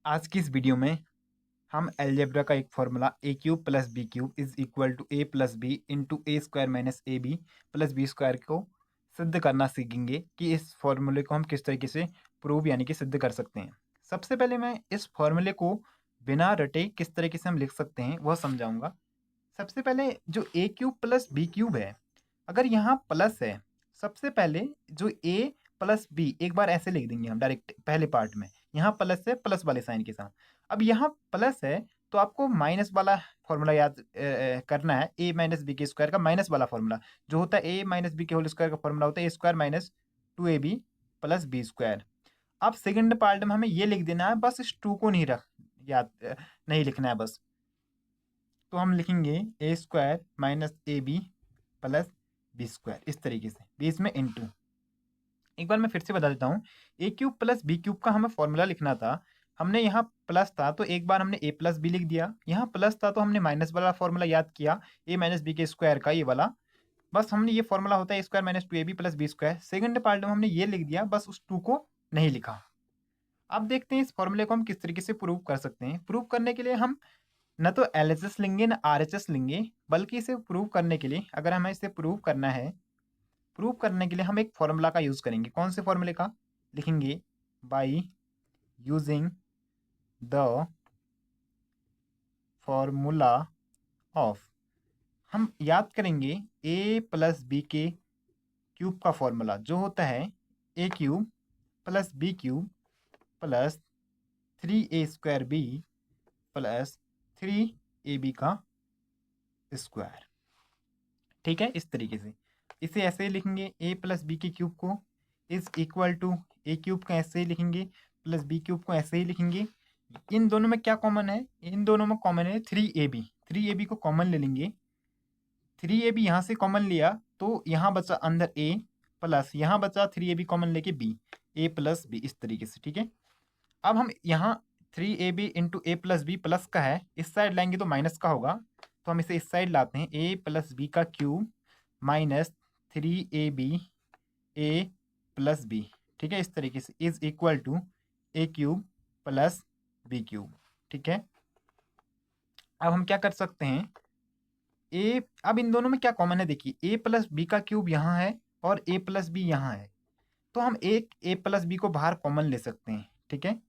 आज की इस वीडियो में हम अलजेब्रा का एक formula A cube plus B cube is equal to A plus B into A square minus A B plus B square को सिद्ध करना सीखेंगे कि इस फॉर्मूले को हम किस तरीके से प्रूव यानी कि सिद्ध कर सकते हैं। सबसे पहले मैं इस फॉर्मूले को बिना रटे किस तरीके से हम लिख सकते हैं वह समझाऊंगा। सबसे पहले जो ए क्यूब प्लस बी क्यूब है, अगर यहाँ प्लस है, सबसे पहले जो ए प्लस बी एक बार ऐसे लिख देंगे हम डायरेक्ट पहले पार्ट में। यहाँ प्लस है प्लस वाले साइन के साथ। अब यहाँ प्लस है तो आपको माइनस वाला फॉर्मूला याद करना है, ए माइनस बी के स्क्वायर का माइनस वाला फॉर्मूला जो होता है ए माइनस बी के होल स्क्वायर का फॉर्मूला होता है A square minus 2ab plus B square. अब सेकंड पार्ट में हमें ये लिख देना है, बस इस टू को नहीं रख याद नहीं लिखना है बस। तो हम लिखेंगे A square minus A B plus B square इस तरीके से, बीच में इंटू। एक बार मैं फिर से बता देता हूँ, ए क्यूब प्लस बी क्यूब का हमें फॉर्मूला लिखना था। हमने यहाँ प्लस था तो एक बार हमने ए प्लस बी लिख दिया, यहाँ प्लस था तो हमने माइनस वाला फॉर्मूला याद किया ए माइनस बी के स्क्वायर का, ये वाला। बस हमने ये फॉर्मूला होता है A square minus 2ab plus B square. Second part में हमने ये लिख दिया, बस उस टू को नहीं लिखा। अब देखते हैं इस फॉर्मूले को हम किस तरीके से प्रूव कर सकते हैं। प्रूव करने के लिए हम न तो LHS लेंगे न RHS लेंगे, बल्कि इसे प्रूव करने के लिए, अगर हमें इसे प्रूव करना है, प्रूव करने के लिए हम एक फॉर्मूला का यूज करेंगे। कौन से फॉर्मूले का? लिखेंगे by using the formula of. हम याद करेंगे ए प्लस बी के क्यूब का फॉर्मूला जो होता है A cube plus B cube plus 3a² B plus 3ab का स्क्वायर। ठीक है, इस तरीके से इसे ऐसे ही लिखेंगे ए प्लस बी के क्यूब को is equal to A cube का ऐसे ही लिखेंगे प्लस बी क्यूब को ऐसे ही लिखेंगे। इन दोनों में क्या कॉमन है? इन दोनों में कॉमन है 3ab। 3ab को कॉमन ले लेंगे, 3ab यहाँ से कॉमन लिया तो यहाँ बचा अंदर a प्लस यहाँ बचा 3ab कॉमन लेके b, a प्लस बी इस तरीके से। ठीक है, अब हम यहाँ 3ab into A plus B plus का है, इस साइड लाएंगे तो माइनस का होगा, तो हम इसे इस साइड लाते हैं ए प्लस बी का cube minus 3ab A plus B. ठीक है, इस तरीके से is equal to A cube plus B cube. ठीक है, अब हम क्या कर सकते हैं, ए अब इन दोनों में क्या कॉमन है? देखिए ए प्लस बी का क्यूब यहाँ है और ए प्लस बी यहाँ है, तो हम एक ए प्लस बी को बाहर कॉमन ले सकते हैं। ठीक है,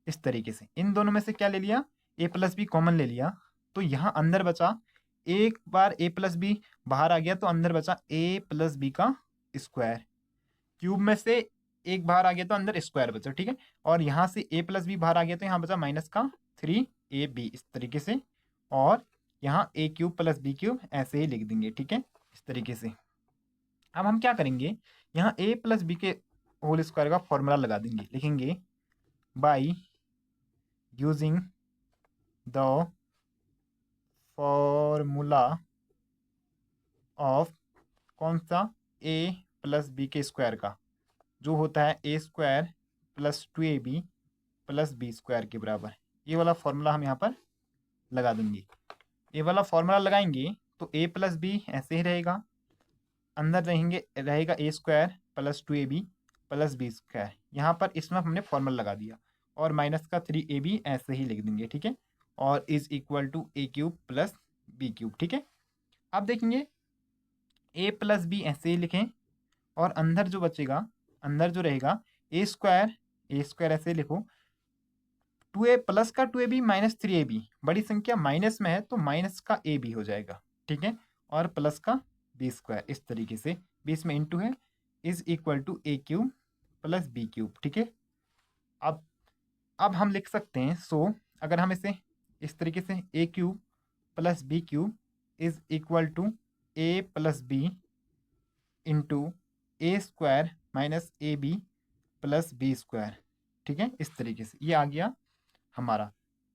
इस तरीके से इन दोनों में से क्या ले लिया? ए प्लस बी कॉमन ले लिया, तो यहाँ अंदर बचा एक बार ए प्लस बी बाहर आ गया तो अंदर बचा ए प्लस बी का स्क्वायर। क्यूब में से एक बाहर आ गया तो अंदर स्क्वायर बचा। ठीक है, और यहाँ से ए प्लस बी बाहर आ गया तो यहाँ बचा माइनस का 3ab इस तरीके से, और यहाँ ए क्यूब प्लस बी क्यूब ऐसे ही लिख देंगे। ठीक है, इस तरीके से। अब हम क्या करेंगे, यहाँ ए प्लस बी के होल स्क्वायर का फॉर्मूला लगा देंगे। लिखेंगे by using the formula of कौन सा? ए प्लस बी के स्क्वायर का, जो होता है A square plus 2ab plus B square के बराबर। ये वाला फॉर्मूला हम यहाँ पर लगा देंगे। ये वाला फॉर्मूला लगाएंगे तो ए प्लस बी ऐसे ही रहेगा, अंदर रहेगा A square plus 2ab plus B square. यहाँ पर इसमें हमने फॉर्मूला लगा दिया, और माइनस का 3ab ऐसे ही लिख देंगे। ठीक है, और is equal to A cube plus B cube. ठीक है, अब देखेंगे ए प्लस बी ऐसे ही लिखें, और अंदर जो बचेगा, अंदर जो रहेगा ए स्क्वायर ऐसे ही लिखो, 2a प्लस का 2ab माइनस 3ab, बड़ी संख्या माइनस में है तो माइनस का ए बी हो जाएगा। ठीक है, और प्लस का बी स्क्वायर इस तरीके से, बीच में इंटू है, is equal to A cube plus B cube. ठीक है, अब अब हम लिख सकते हैं, सो अगर हम इसे इस तरीके से A cube plus B cube is equal to A plus B into A square minus A B plus B square. ठीक है, इस तरीके से ये आ गया हमारा।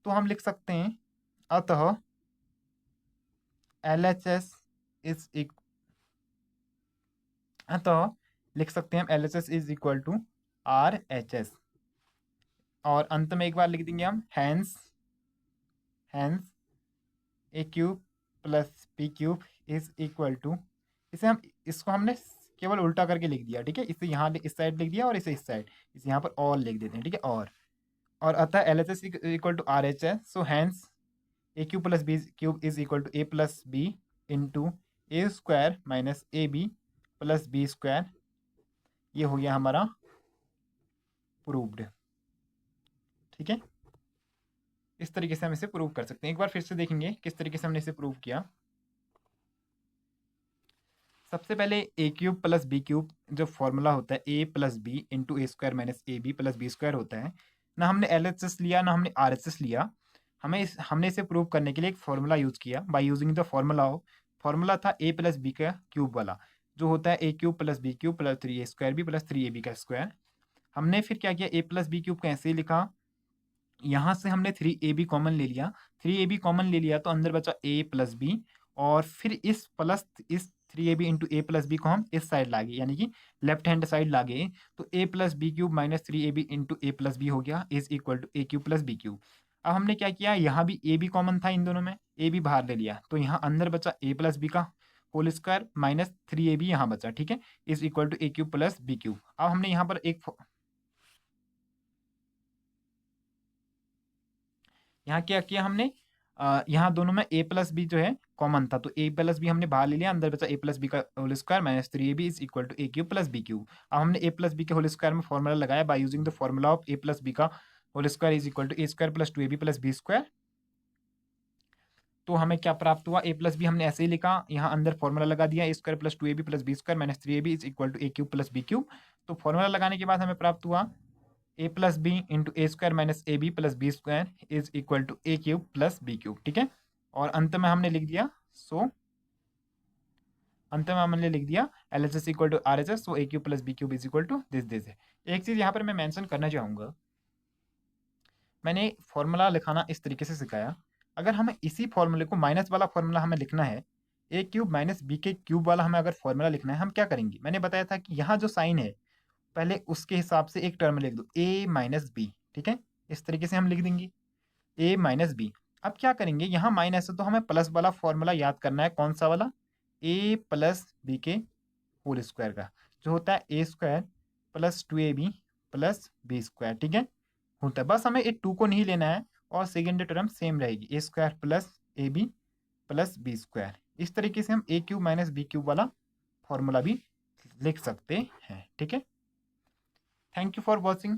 तो हम लिख सकते हैं अतः LHS इज अतः लिख सकते हैं LHS is equal to RHS, और अंत में एक बार लिख देंगे हम hence hence A cube plus B cube is equal to, इसे हम इसको हमने केवल उल्टा करके लिख दिया। ठीक है, इसे यहाँ इस साइड लिख दिया और इसे इस साइड, इसे यहाँ पर ऑल लिख देते हैं। ठीक है, और अतः L H S equal to R H S, so hence A cube plus B cube is equal to A plus B into A square minus A B plus B square. ये हो गया हमारा प्रूव्ड। ठीक है, इस तरीके से हम इसे प्रूव कर सकते हैं। एक बार फिर से देखेंगे किस तरीके से हमने इसे प्रूव किया। सबसे पहले A cube plus B cube जो फॉर्मूला होता है A plus B into A square minus A B plus B square होता है। ना हमने एल एच एस लिया ना हमने आर एच एस लिया, हमने इसे प्रूव करने के लिए एक फॉर्मूला यूज किया। By using the formula of, formula था ए प्लस बी का क्यूब वाला, जो होता है A cube plus B cube plus 3 A square B plus 3 A B का स्क्वायर। हमने फिर क्या किया, ए प्लस बी क्यूब को ऐसे ही लिखा, यहाँ से हमने 3ab कॉमन ले लिया। 3ab कॉमन ले लिया तो अंदर बचा a प्लस बी, और फिर इस 3ab into A plus B को हम इस साइड लागे, यानी कि लेफ्ट हैंड साइड लागे, तो a plus B cube minus 3ab into A plus B हो गया is equal to A cube plus B cube. अब हमने क्या किया, यहाँ भी a भी कॉमन था, इन दोनों में a भी बाहर ले लिया, तो यहाँ अंदर बचा a प्लस बी का होल स्क्वायर माइनस 3ab यहाँ बचा। ठीक है, is equal to A cube plus B cube. अब हमने यहाँ पर यहाँ क्या किया हमने, यहाँ दोनों में a प्लस बी जो है कॉमन था, तो a प्लस बी हमने बाहर ले लिया, अंदर बचा a प्लस बी का whole square minus 3ab is equal to A cube plus B cube. अब हमने a प्लस बी के होल स्क्वायर में फॉर्मूला लगाया by using the formula of a plus B का whole square is equal to A square plus 2ab plus B square. तो हमें क्या प्राप्त हुआ, a प्लस बी हमने ऐसे ही लिखा, यहाँ अंदर फॉर्मूला लगा दिया, A square plus 2ab plus B square minus 3ab is equal to A cube plus B cube. तो फॉर्मूला लगाने के बाद हमें प्राप्त हुआ A plus B into A square minus A B plus B square is equal to A cube plus B cube. ठीक है, और अंत में हमने लिख दिया, अंत में हमने लिख दिया L H S equal to R H S, so A cube plus B cube is equal to this है। एक चीज यहाँ पर मैं मेंशन करना चाहूँगा, मैंने फॉर्मूला लिखाना इस तरीके से सिखाया, अगर हमें इसी फॉर्मूले को माइनस वाला फॉर्मूला हमें लिखना है, ए क्यूब माइनस बी के क्यूब वाला हमें अगर फॉर्मूला लिखना है, हम क्या करेंगे, मैंने बताया था कि यहाँ जो साइन है पहले उसके हिसाब से एक टर्म लिख दो a माइनस बी। ठीक है, इस तरीके से हम लिख देंगे a माइनस बी। अब क्या करेंगे, यहाँ माइनस है तो हमें प्लस वाला फॉर्मूला याद करना है, कौन सा वाला, a प्लस बी के होल स्क्वायर का, जो होता है A square plus 2ab plus B square. ठीक है, होता है, बस हमें एक 2 को नहीं लेना है और सेकेंड टर्म सेम रहेगी, A square plus A B plus B square. इस तरीके से हम A cube minus B cube वाला फॉर्मूला भी लिख सकते हैं। ठीक है, थैंक यू फॉर वॉचिंग।